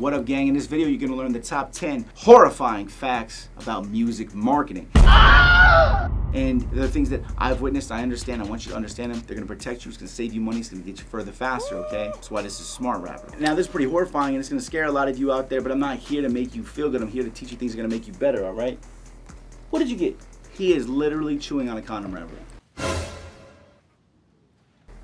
What up, gang? In this video, you're gonna learn the top 10 horrifying facts about music marketing. And the things that I've witnessed, I understand, I want you to understand them. They're gonna protect you, it's gonna save you money, it's gonna get you further faster, okay? That's why this is Smart Rapper. Now, this is pretty horrifying and it's gonna scare a lot of you out there, but I'm not here to make you feel good. I'm here to teach you things that are gonna make you better, all right? What did you get? He is literally chewing on a condom wrapper.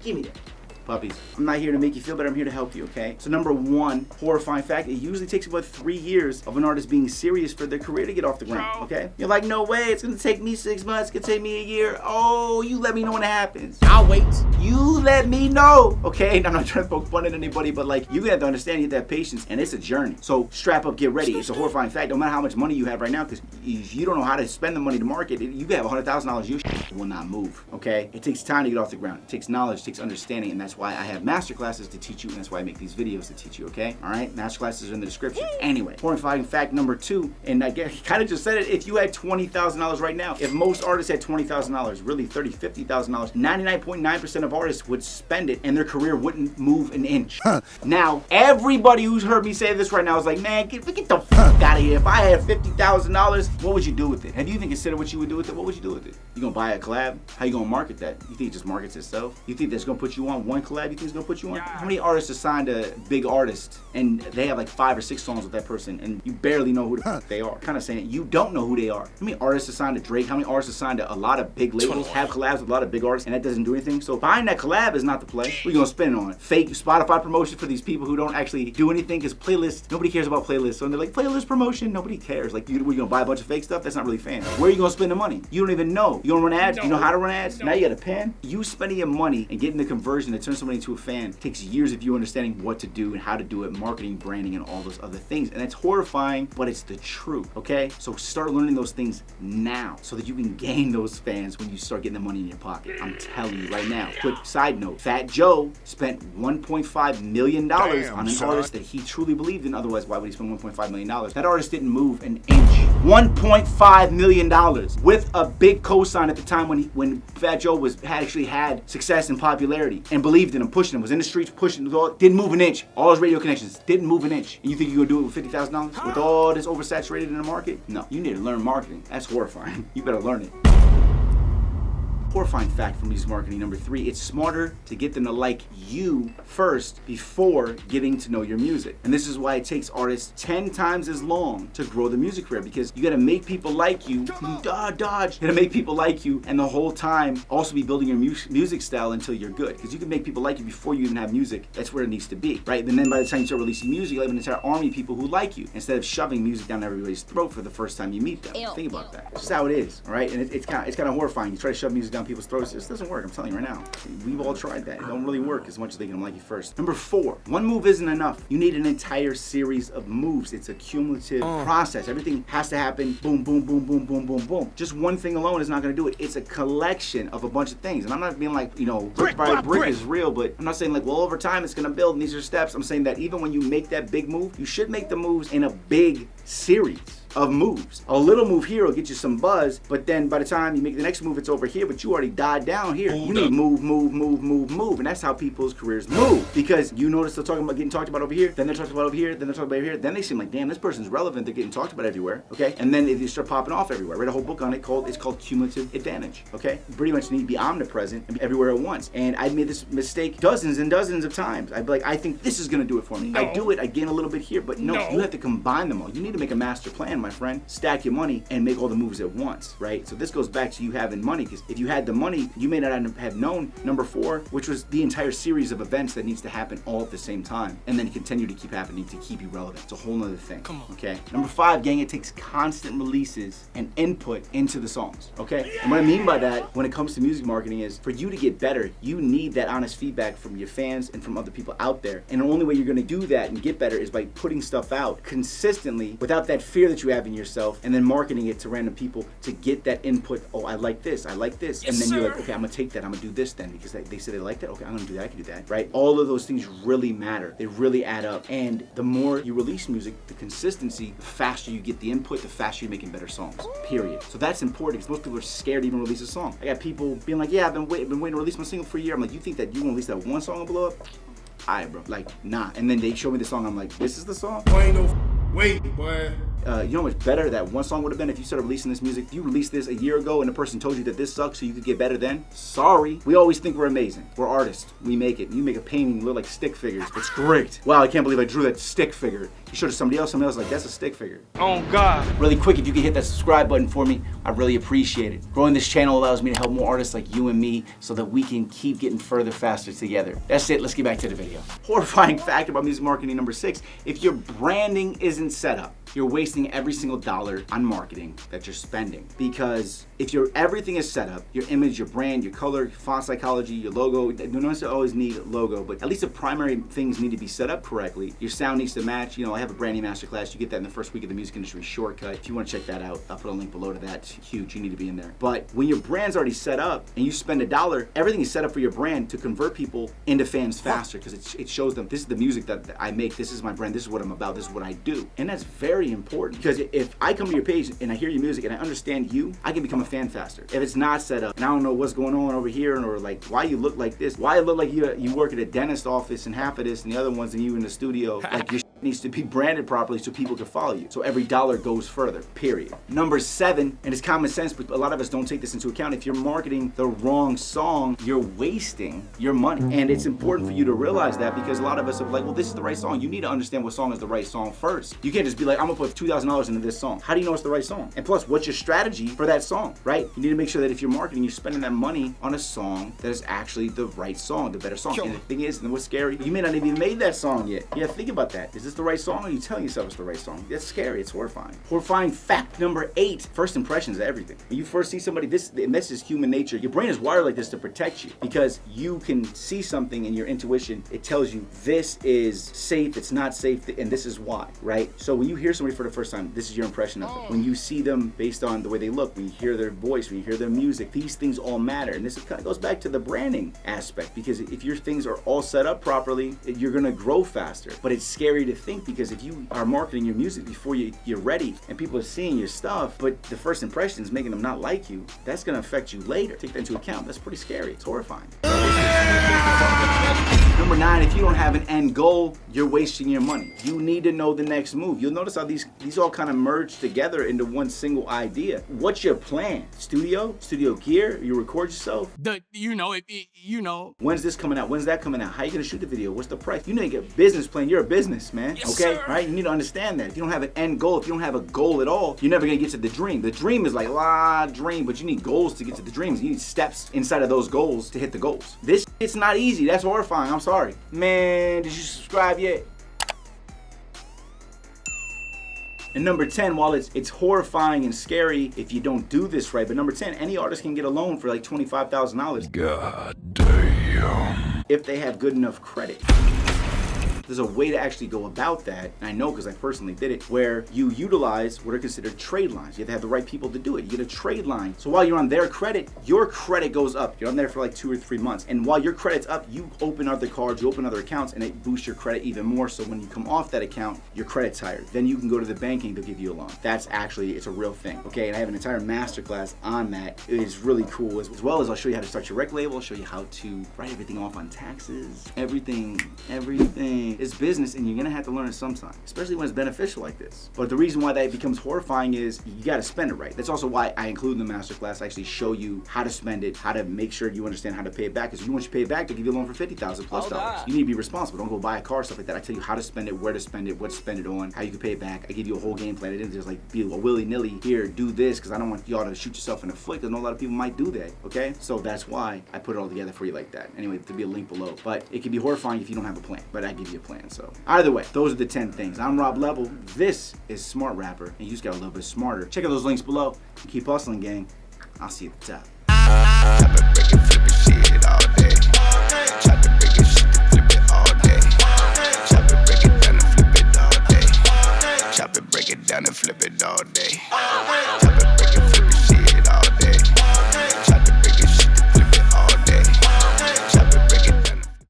Give me that. Puppies. I'm not here to make you feel better, I'm here to help you, okay? So number one, horrifying fact, it usually takes about 3 years of an artist being serious for their career to get off the ground, okay? You're like, no way, it's gonna take me 6 months, it's gonna take me a year. Oh, you let me know when it happens. I'll wait. You let me know, okay? And I'm not trying to poke fun at anybody, but like, you have to understand, you have to have patience, and it's a journey. So strap up, get ready. It's a horrifying fact, no matter how much money you have right now, because if you don't know how to spend the money to market, you can have $100,000, your will not move, okay? It takes time to get off the ground. It takes knowledge, it takes understanding, and that's why I have masterclasses to teach you, and that's why I make these videos to teach you, okay? All right, masterclasses are in the description. Anyway, horrifying fact number two, and I kind of just said it, if you had $20,000 right now, if most artists had $20,000, really $30,000, $50,000, 99.9% of artists would spend it and their career wouldn't move an inch. Now, everybody who's heard me say this right now is like, man, get the fuck out of here. If I had $50,000, what would you do with it? Have you even considered what you would do with it? What would you do with it? You gonna buy a collab? How you gonna market that? You think it just markets itself? You think that's gonna put you on one collab? You think it's gonna put you on? How many artists are signed to big artists and they have like 5 or 6 songs with that person and you barely know who the they are? Kind of saying you don't know who they are. How many artists are signed to Drake? How many artists are signed to a lot of big labels, have collabs with a lot of big artists, and that doesn't do anything? So buying that collab is not the play. What are you gonna spend it on? Fake Spotify promotion for these people who don't actually do anything, because playlists, nobody cares about playlists. So they're like, playlist promotion, nobody cares. Like, you gonna buy a bunch of fake stuff? That's not really fans. Where are you gonna spend the money? You don't even know. You gonna run ads? No. You know how to run ads? No. Now you got a pen? You spending your money and getting the conversion to turn somebody into a fan takes years of you understanding what to do and how to do it, marketing, branding, and all those other things. And that's horrifying, but it's the truth, okay? So start learning those things now so that you can gain those fans when you start getting the money in your pocket. I'm telling you right now. Quick side note, Fat Joe spent $1.5 million on an artist that he truly believed in. Otherwise, why would he spend $1.5 million? That artist didn't move an inch. $1.5 million with a big cosign at the time when Fat Joe actually had success and popularity and believed in him, pushing him, was in the streets pushing, didn't move an inch. All his radio connections didn't move an inch. And you think you're gonna do it with $50,000 with all this oversaturated in the market? No, you need to learn marketing. That's horrifying. You better learn it. Horrifying fact from music marketing number 3, it's smarter to get them to like you first before getting to know your music. And this is why it takes artists 10 times as long to grow the music career, because you gotta make people like you, you gotta make people like you, and the whole time also be building your music style until you're good. Because you can make people like you before you even have music. That's where it needs to be, right? And then by the time you start releasing music, you'll have an entire army of people who like you, instead of shoving music down everybody's throat for the first time you meet them. Think about that. It's just how it is, all right? And it's kind of horrifying. You try to shove music down people's throats, this doesn't work. I'm telling you right now. We've all tried that. It don't really work as much as they can like you first. Number 4, one move isn't enough. You need an entire series of moves. It's a cumulative process. Everything has to happen boom, boom, boom, boom, boom, boom, boom. Just one thing alone is not gonna do it. It's a collection of a bunch of things. And I'm not being like, you know, brick by brick is real, but I'm not saying like, well, over time it's gonna build and these are steps. I'm saying that even when you make that big move, you should make the moves in a big series of moves. A little move here will get you some buzz, but then by the time you make the next move, it's over here, but you already died down here. You need move, move, move, move, move, and that's how people's careers move. Because you notice they're talking about getting talked about over here, then they're talking about over here, then they're talking about over here, then they seem like, damn, this person's relevant, they're getting talked about everywhere, okay? And then they start popping off everywhere. I read a whole book on it it's called Cumulative Advantage, okay? You pretty much need to be omnipresent and be everywhere at once. And I made this mistake dozens and dozens of times. I'd be like, I think this is gonna do it for me. I do it, I gain a little bit here, but no, you have to combine them all. You need to make a master plan, my friend. Stack your money and make all the moves at once, right? So this goes back to you having money, because if you had the money, you may not have known number 4, which was the entire series of events that needs to happen all at the same time, and then continue to keep happening to keep you relevant. It's a whole nother thing. Come on. Okay. Number 5, gang, it takes constant releases and input into the songs. Okay. And what I mean by that when it comes to music marketing is, for you to get better, you need that honest feedback from your fans and from other people out there. And the only way you're gonna do that and get better is by putting stuff out consistently without that fear that you have in yourself, and then marketing it to random people to get that input. Oh, I like this, I like this. Yes, and then you're like, okay, I'm gonna take that, I'm gonna do this then, because they said they like that. Okay, I'm gonna do that, I can do that, right? All of those things really matter. They really add up. And the more you release music, the consistency, the faster you get the input, the faster you're making better songs, period. So that's important, because most people are scared to even release a song. I got people being like, yeah, I've been waiting to release my single for a year. I'm like, you think that you gonna release that one song and blow up? tired, bro. Like, nah. And then they show me the song, I'm like, this is the song? Boy, ain't no wait, boy. You know how much better that one song would have been if you started releasing this music? If you released this a year ago and the person told you that this sucks so you could get better then? Sorry. We always think we're amazing. We're artists. We make it. You make a painting look like stick figures. It's great. Wow, I can't believe I drew that stick figure. You showed it to somebody else like, that's a stick figure. Oh, God. Really quick, if you could hit that subscribe button for me, I really appreciate it. Growing this channel allows me to help more artists like you and me so that we can keep getting further faster together. That's it. Let's get back to the video. Horrifying fact about music marketing number 6. If your branding isn't set up, you're wasting every single dollar on marketing that you're spending. Because if everything is set up, your image, your brand, your color, font psychology, your logo, you don't necessarily always need a logo, but at least the primary things need to be set up correctly. Your sound needs to match. You know, I have a brand new masterclass. You get that in the first week of the music industry shortcut. If you want to check that out, I'll put a link below to that. It's huge. You need to be in there. But when your brand's already set up and you spend $1, everything is set up for your brand to convert people into fans faster because it shows them this is the music that I make. This is my brand. This is what I'm about. This is what I do. And that's very important because if I come to your page and I hear your music and I understand you, I can become a fan faster. If it's not set up and I don't know what's going on over here or like why you look like this, why it look like you work at a dentist office and half of this and the other ones and you in the studio, like your needs to be branded properly so people can follow you. So every dollar goes further, period. Number 7, and it's common sense, but a lot of us don't take this into account. If you're marketing the wrong song, you're wasting your money. And it's important for you to realize that because a lot of us are like, well, this is the right song. You need to understand what song is the right song first. You can't just be like, I'm gonna put $2,000 into this song. How do you know it's the right song? And plus, what's your strategy for that song, right? You need to make sure that if you're marketing, you're spending that money on a song that is actually the right song, the better song. And the thing is, and what's scary, you may not have even made that song yet. Yeah, think about that. Is this the right song or are you telling yourself it's the right song? That's scary, it's horrifying. Horrifying fact number 8, first impressions of everything. When you first see somebody, and this is human nature, your brain is wired like this to protect you because you can see something in your intuition, it tells you this is safe, it's not safe, and this is why, right? So when you hear somebody for the first time, this is your impression of them. When you see them based on the way they look, when you hear their voice, when you hear their music, these things all matter. And this kind of goes back to the branding aspect because if your things are all set up properly, you're gonna grow faster. But it's scary to think because if you are marketing your music before you're ready and people are seeing your stuff, but the first impression is making them not like you, that's gonna affect you later. Take that into account. That's pretty scary. It's horrifying. Number 9, if you don't have an end goal, you're wasting your money. You need to know the next move. You'll notice how these all kind of merge together into one single idea. What's your plan? Studio gear? You record yourself? You know. When's this coming out? When's that coming out? How you gonna shoot the video? What's the price? You need to get a business plan. You're a business, man. Yes, okay? sir. Right? You need to understand that. If you don't have an end goal, if you don't have a goal at all, you're never gonna get to the dream. The dream is like, dream, but you need goals to get to the dreams. You need steps inside of those goals to hit the goals. This it's not easy. That's horrifying. I'm sorry. Man, did you subscribe yet? And number 10, while it's horrifying and scary if you don't do this right, but number 10, any artist can get a loan for like $25,000. God damn. If they have good enough credit. There's a way to actually go about that, and I know because I personally did it, where you utilize what are considered trade lines. You have to have the right people to do it. You get a trade line. So while you're on their credit, your credit goes up. You're on there for like 2 or 3 months. And while your credit's up, you open other cards, you open other accounts, and it boosts your credit even more. So when you come off that account, your credit's higher. Then you can go to the banking, they'll give you a loan. That's actually, it's a real thing. Okay, and I have an entire masterclass on that. It is really cool. As well as I'll show you how to start your rec label, I'll show you how to write everything off on taxes. Everything. It's business and you're gonna have to learn it sometime, especially when it's beneficial like this. But the reason why that becomes horrifying is you gotta spend it right. That's also why I include in the masterclass, I actually show you how to spend it, how to make sure you understand how to pay it back. Because once you pay it back, they'll give you a loan for $50,000 plus dollars. You need to be responsible. Don't go buy a car, stuff like that. I tell you how to spend it, where to spend it, what to spend it on, how you can pay it back. I give you a whole game plan. It isn't just like be a willy-nilly, here, do this, because I don't want y'all to shoot yourself in the foot, because I know a lot of people might do that, okay? So that's why I put it all together for you like that. Anyway, there'll be a link below. But it can be horrifying if you don't have a plan, but I give you a plan. So either way, those are the 10 things. I'm Rob Level. This is Smart Rapper, and you just got a little bit smarter. Check out those links below. Keep hustling, gang. I'll see you at the top. Chop it, break it, flip it, shit all day. Chop it, break it, shit, flip it all day. Chop it, break it down and flip it all day. Chop it, break it down and flip it all day. Chop it,